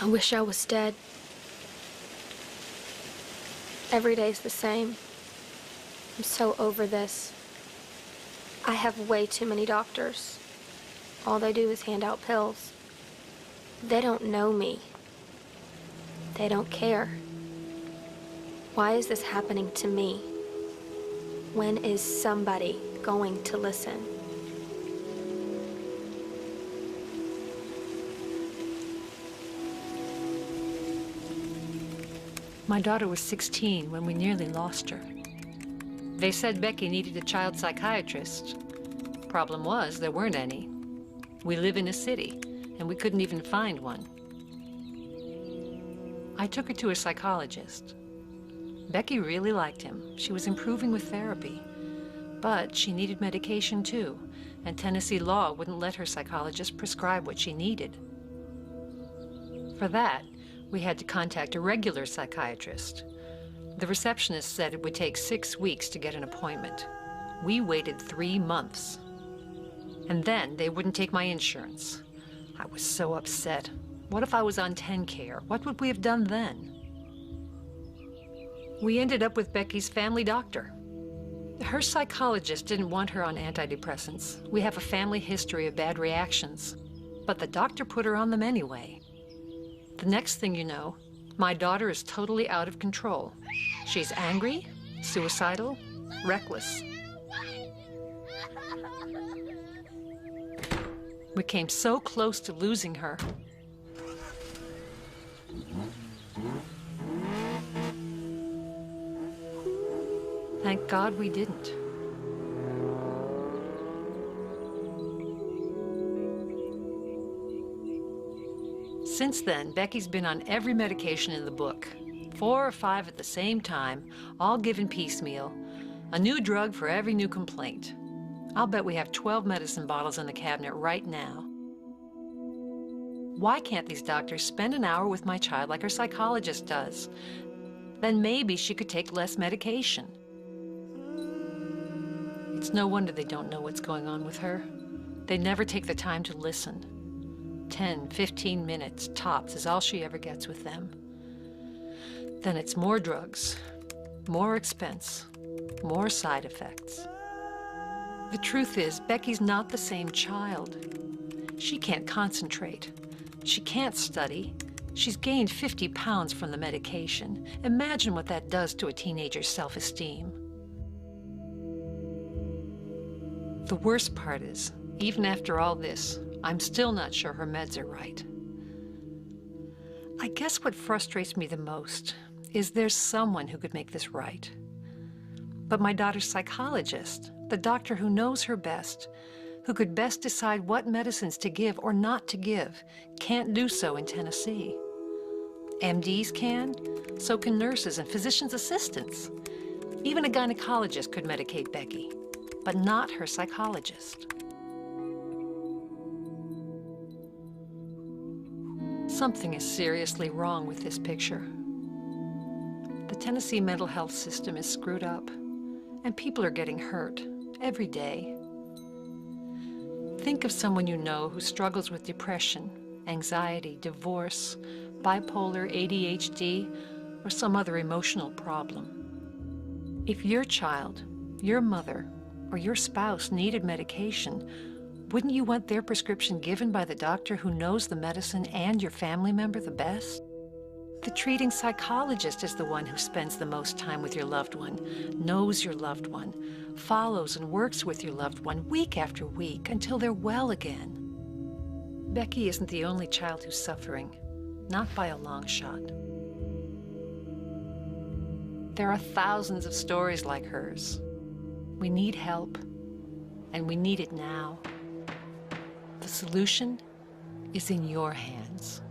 I wish I was dead. Every day's the same. I'm so over this. I have way too many doctors. All they do is hand out pills. They don't know me. They don't care. Why is this happening to me? When is somebody going to listen? My daughter was 16 when we nearly lost her. They said Becky needed a child psychiatrist. Problem was, there weren't any. We live in a city, and we couldn't even find one. I took her to a psychologist. Becky really liked him. She was improving with therapy. But she needed medication too, and Tennessee law wouldn't let her psychologist prescribe what she needed. For that, we had to contact a regular psychiatrist. The receptionist said it would take 6 weeks to get an appointment. We waited 3 months. And then they wouldn't take my insurance. I was so upset. What if I was on TennCare? What would we have done then? We ended up with Becky's family doctor. Her psychologist didn't want her on antidepressants. We have a family history of bad reactions. But the doctor put her on them anyway. The next thing you know, my daughter is totally out of control. She's angry, suicidal, reckless. We came so close to losing her. Thank God we didn't. Since then, Becky's been on every medication in the book. 4 or 5 at the same time, all given piecemeal. A new drug for every new complaint. I'll bet we have 12 medicine bottles in the cabinet right now. Why can't these doctors spend an hour with my child like her psychologist does? Then maybe she could take less medication. It's no wonder they don't know what's going on with her. They never take the time to listen. 10, 15 minutes tops is all she ever gets with them. Then it's more drugs, more expense, more side effects. The truth is, Becky's not the same child. She can't concentrate. She can't study. She's gained 50 pounds from the medication. Imagine what that does to a teenager's self-esteem. The worst part is, even after all this, I'm still not sure her meds are right. I guess what frustrates me the most is there's someone who could make this right. But my daughter's psychologist, the doctor who knows her best, who could best decide what medicines to give or not to give, can't do so in Tennessee. MDs can, so can nurses and physician's assistants. Even a gynecologist could medicate Becky, but not her psychologist. Something is seriously wrong with this picture. The Tennessee mental health system is screwed up, and people are getting hurt every day. Think of someone you know who struggles with depression, anxiety, divorce, bipolar, ADHD, or some other emotional problem. If your child, your mother, or your spouse needed medication, wouldn't you want their prescription given by the doctor who knows the medicine and your family member the best? The treating psychologist is the one who spends the most time with your loved one, knows your loved one, follows and works with your loved one week after week until they're well again. Becky isn't the only child who's suffering, not by a long shot. There are thousands of stories like hers. We need help, and we need it now. The solution is in your hands.